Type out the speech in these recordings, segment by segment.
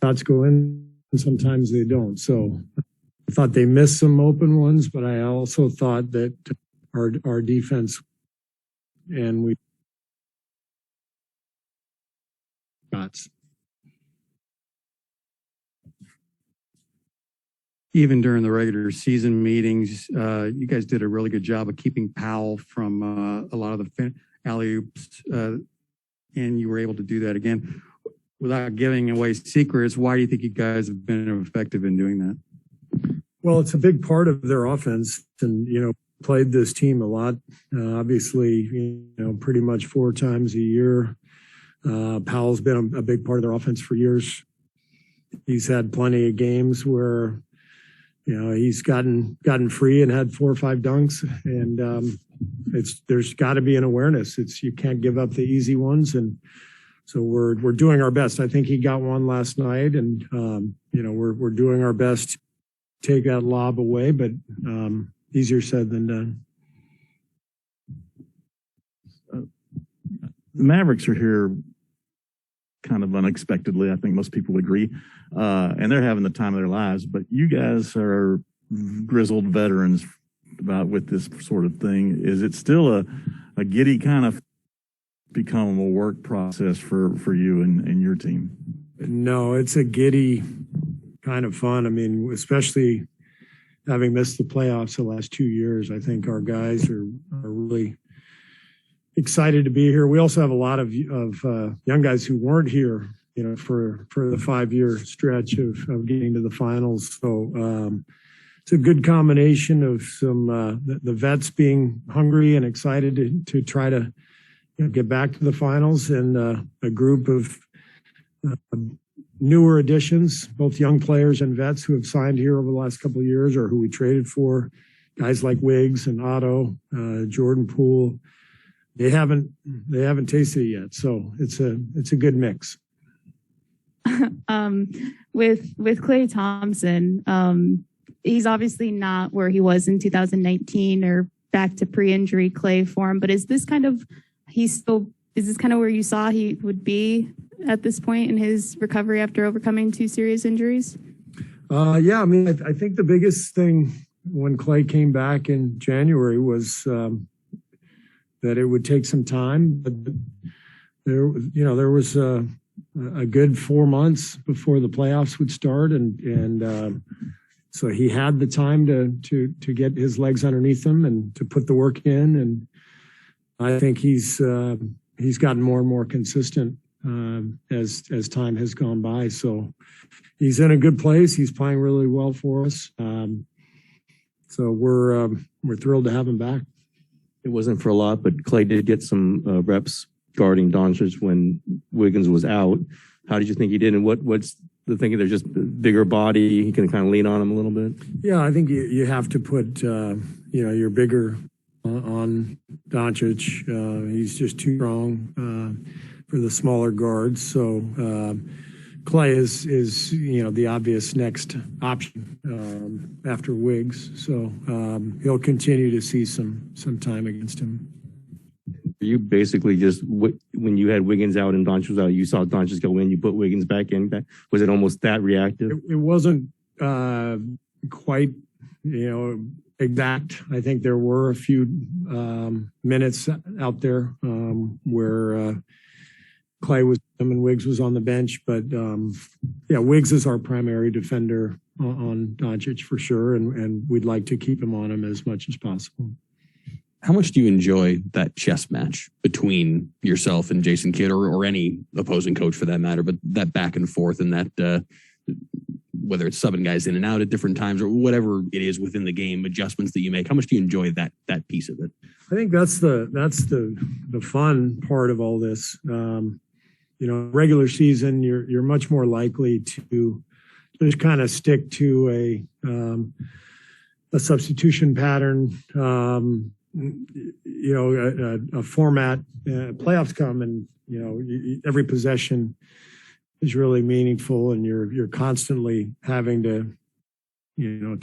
shots go in, and sometimes they don't. So I thought they missed some open ones, but I also thought that our defense and we shots. Even during the regular season meetings, you guys did a really good job of keeping Powell from a lot of the alley-oops, and you were able to do that again. Without giving away secrets, why do you think you guys have been effective in doing that? Well, it's a big part of their offense, and played this team a lot. Obviously, pretty much 4 times a year. Powell's been a big part of their offense for years. He's had plenty of games where he's gotten free and had 4 or 5 dunks, and there's got to be an awareness. You can't give up the easy ones, and so we're doing our best. I think he got one last night, and we're doing our best to take that lob away, but easier said than done. The Mavericks are here kind of unexpectedly. I think most people would agree. And they're having the time of their lives. But you guys are grizzled veterans with this sort of thing. Is it still a giddy kind of become a work process for you and your team? No, it's a giddy kind of fun. I mean, especially having missed the playoffs the last 2 years, I think our guys are really excited to be here. We also have a lot of young guys who weren't here, for the 5-year stretch of getting to the finals. So it's a good combination of some the vets being hungry and excited to try to get back to the finals, and a group of newer additions, both young players and vets who have signed here over the last couple of years or who we traded for, guys like Wiggs and Otto, Jordan Poole. They haven't tasted it yet, so it's a good mix. With Klay Thompson, he's obviously not where he was in 2019 or back to pre-injury Klay form, but is this kind of where you saw he would be at this point in his recovery after overcoming 2 serious injuries? Yeah, I mean, I think the biggest thing when Klay came back in January was that it would take some time, but there was a good 4 months before the playoffs would start, and so he had the time to get his legs underneath him and to put the work in, and I think he's gotten more and more consistent as time has gone by. So he's in a good place. He's playing really well for us. So we're thrilled to have him back. It wasn't for a lot, but Klay did get some reps guarding Doncic when Wiggins was out. How did you think he did? And what's the thinking? There's just a bigger body. He can kind of lean on him a little bit. Yeah, I think you have to put your bigger on Doncic. He's just too strong for the smaller guards. So Klay is the obvious next option after Wiggs. So he'll continue to see some time against him. You basically just, when you had Wiggins out and Doncic was out, you saw Doncic go in, you put Wiggins back in. Was it almost that reactive? It wasn't quite, exact. I think there were a few minutes out there where Klay was him and Wiggs was on the bench, but Wiggs is our primary defender on Doncic for sure, and we'd like to keep him on him as much as possible. How much do you enjoy that chess match between yourself and Jason Kidd or any opposing coach for that matter, but that back and forth and that whether it's subbing guys in and out at different times or whatever it is within the game, adjustments that you make, how much do you enjoy that piece of it? I think that's the fun part of all this. Regular season, you're much more likely to just kind of stick to a substitution pattern, a format. Playoffs come and every possession is really meaningful, and you're constantly having to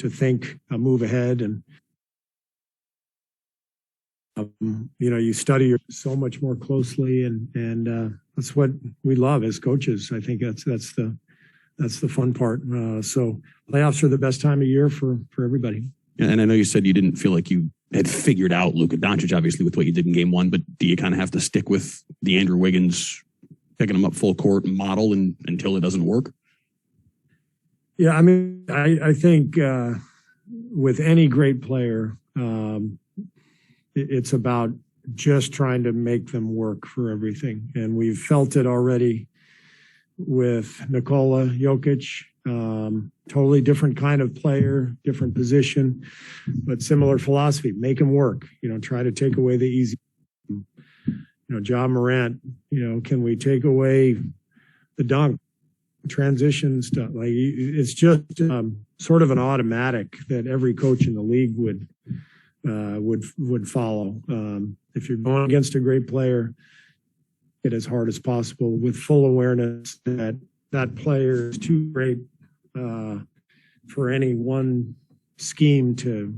think a move ahead, and you study so much more closely, and that's what we love as coaches. I think that's the that's the fun part. So playoffs are the best time of year for everybody. And I know you said you didn't feel like you had figured out Luka Doncic, obviously, with what you did in game one, but do you kind of have to stick with the Andrew Wiggins picking him up full court model until it doesn't work? Yeah, I mean, I think with any great player, it's about just trying to make them work for everything. And we've felt it already with Nikola Jokic. Totally different kind of player, different position, but similar philosophy. Make him work. Try to take away the easy. Ja Morant. Can we take away the dunk, transition stuff? Like it's just sort of an automatic that every coach in the league would follow. If you're going against a great player, it as hard as possible with full awareness that that player is too great for any one scheme to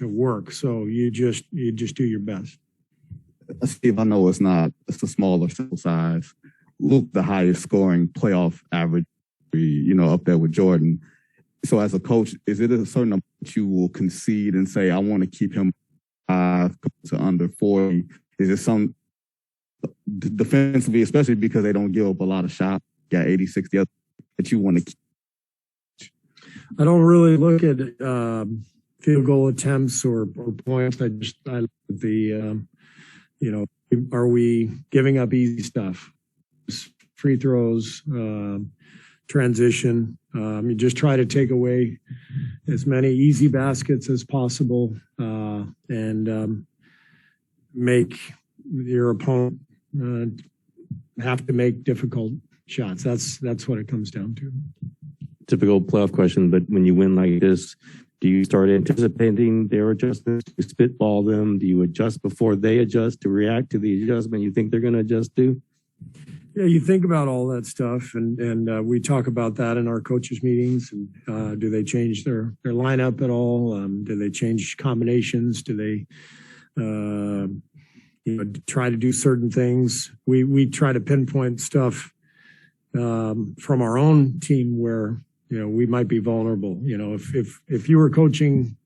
work. So you just do your best. Steve, I know it's a smaller sample size. Luke, the highest scoring playoff average, up there with Jordan. So as a coach, is it a certain amount that you will concede and say, I want to keep him to under 40? Is it some defensively, especially because they don't give up a lot of shots, got 80, 60 other that you want to keep? I don't really look at field goal attempts or points. I look at the, are we giving up easy stuff? Free throws, transition. You just try to take away as many easy baskets as possible and make your opponent have to make difficult shots. That's what it comes down to. Typical playoff question, but when you win like this, do you start anticipating their adjustments? Do you spitball them? Do you adjust before they adjust to react to the adjustment you think they're going to adjust to? Yeah, you think about all that stuff, and we talk about that in our coaches' meetings. And do they change their lineup at all? Do they change combinations? Do they try to do certain things? We try to pinpoint stuff from our own team where we might be vulnerable. If you were coaching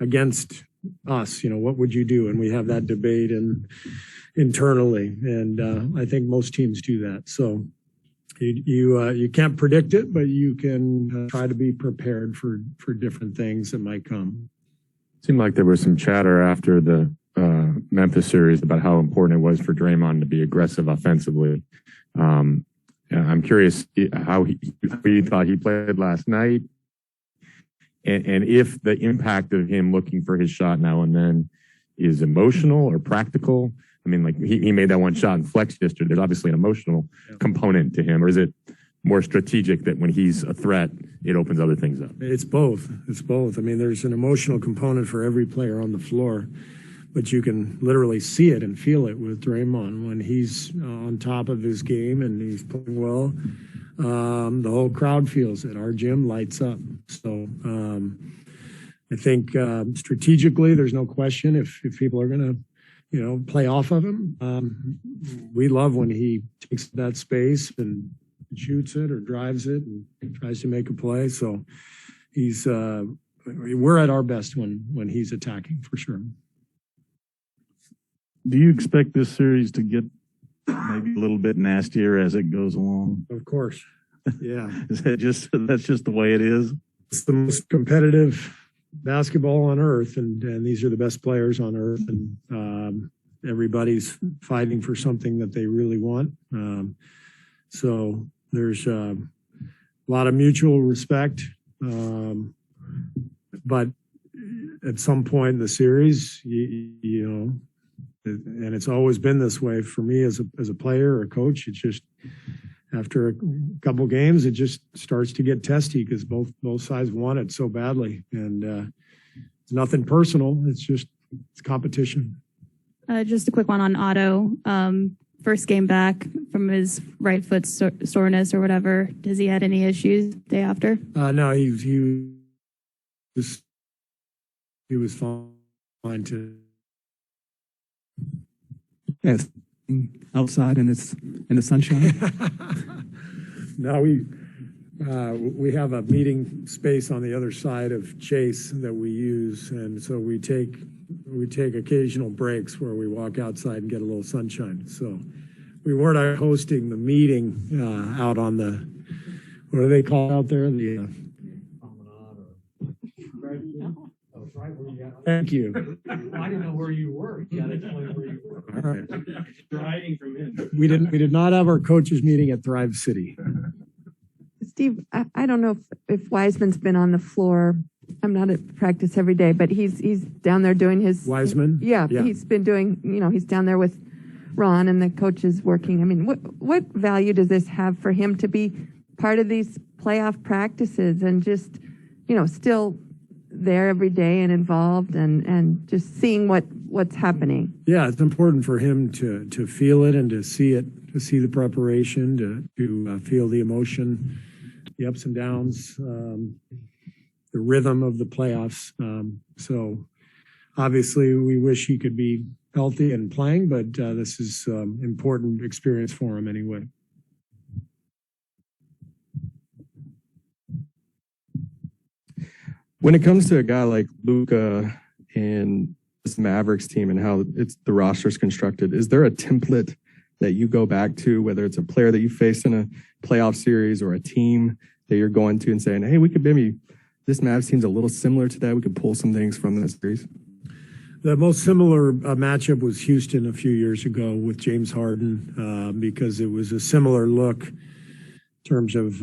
against us, what would you do? And we have that debate internally, and I think most teams do that. So you can't predict it, but you can try to be prepared for different things that might come. Seemed like there was some chatter after the Memphis series about how important it was for Draymond to be aggressive offensively. I'm curious how you thought he played last night, and if the impact of him looking for his shot now and then is emotional or practical. I mean, like he made that one shot in flex yesterday. There's obviously an emotional component to him, or is it more strategic that when he's a threat, it opens other things up? It's both. I mean, there's an emotional component for every player on the floor, but you can literally see it and feel it with Draymond when he's on top of his game and he's playing well. The whole crowd feels it. Our gym lights up. So I think strategically, there's no question if people are going to play off of him. We love when he takes that space and shoots it or drives it and tries to make a play. So we're at our best when he's attacking for sure. Do you expect this series to get maybe a little bit nastier as it goes along? Of course. Yeah. That's just the way it is? It's the most competitive basketball on earth, and these are the best players on earth, and everybody's fighting for something that they really want. So there's a lot of mutual respect, but at some point in the series, and it's always been this way for me as a player or a coach. It's just after a couple games, it just starts to get testy because both sides want it so badly, and it's nothing personal. It's competition. Just a quick one on Otto. First game back from his right foot soreness or whatever. Has he had any issues day after? No, he was fine too. Yes, outside in the sunshine. No, We have a meeting space on the other side of Chase that we use, and so we take occasional breaks where we walk outside and get a little sunshine. So we weren't hosting the meeting out on the, what do they call out there? The Thank you. I didn't know where you were. You gotta explain where you were. All right. Driving from in. We did not have our coaches meeting at Thrive City. Steve, I don't know if Wiseman's been on the floor. I'm not at practice every day, but he's down there doing his Wiseman? Yeah, Yeah. he's been doing, he's down there with Ron and the coaches working. I mean, what value does this have for him to be part of these playoff practices and just, still there every day and involved and just seeing what's happening? Yeah, it's important for him to feel it and to see it, to see the preparation, to feel the emotion, the ups and downs, the rhythm of the playoffs. So obviously we wish he could be healthy and playing, but this is important experience for him anyway. When it comes to a guy like Luka and this Mavericks team and how the roster is constructed, is there a template that you go back to, whether it's a player that you faced in a playoff series or a team that you're going to and saying, hey, we could maybe, this Mavs team's a little similar to that. We could pull some things from this series. The most similar matchup was Houston a few years ago with James Harden because it was a similar look in terms of,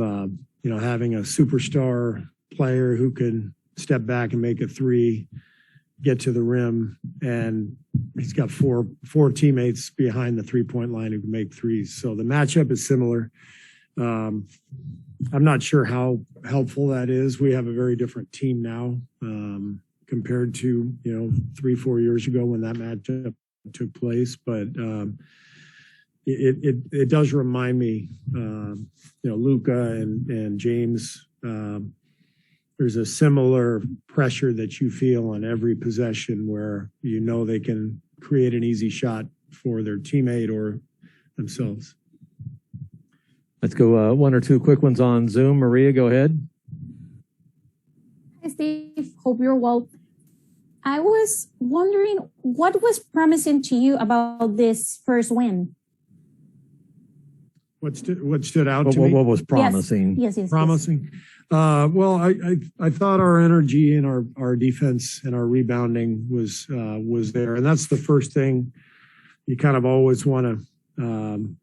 having a superstar player who can step back and make a three, get to the rim, and he's got four teammates behind the three-point line who can make threes. So the matchup is similar. I'm not sure how helpful that is. We have a very different team now compared to 3-4 years ago when that matchup took place. But it does remind me, Luka and James. There's a similar pressure that you feel on every possession where they can create an easy shot for their teammate or themselves. Let's go one or two quick ones on Zoom. Maria, go ahead. Hi, Steve. Hope you're well. I was wondering what was promising to you about this first win? What stood out to me? What was promising? Yes. Promising. Well, I thought our energy and our defense and our rebounding was there, and that's the first thing you kind of always want to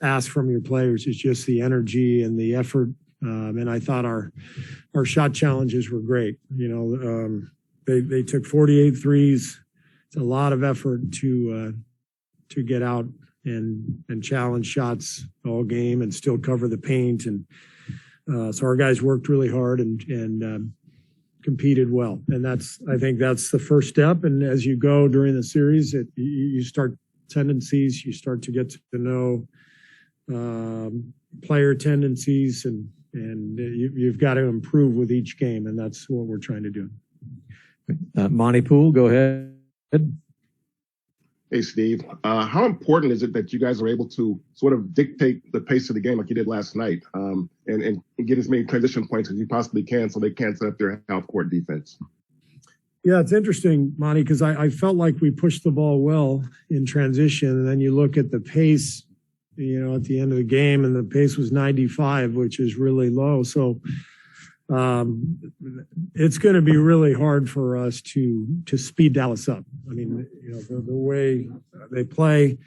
ask from your players is just the energy and the effort. And I thought our shot challenges were great. They took 48 threes. It's a lot of effort to get out and challenge shots all game and still cover the paint. And so our guys worked really hard and competed well. And I think that's the first step. And as you go during the series, you start tendencies, you start to get to know player tendencies, and you've got to improve with each game. And that's what we're trying to do. Monty Poole, go ahead. Hey, Steve. How important is it that you guys are able to sort of dictate the pace of the game like you did last night and get as many transition points as you possibly can so they can't set up their half-court defense? Yeah, it's interesting, Monty, because I felt like we pushed the ball well in transition, and then you look at the pace, at the end of the game, and the pace was 95, which is really low. So it's going to be really hard for us to speed Dallas up. I mean, the way they play,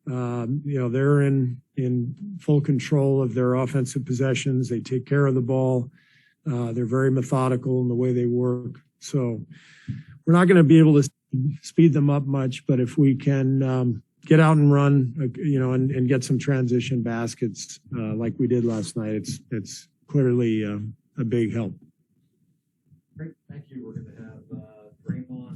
they're in full control of their offensive possessions. They take care of the ball. They're very methodical in the way they work. So we're not going to be able to speed them up much, but if we can get out and run, and get some transition baskets like we did last night, it's clearly a big help. Great, thank you. We're going to have Draymond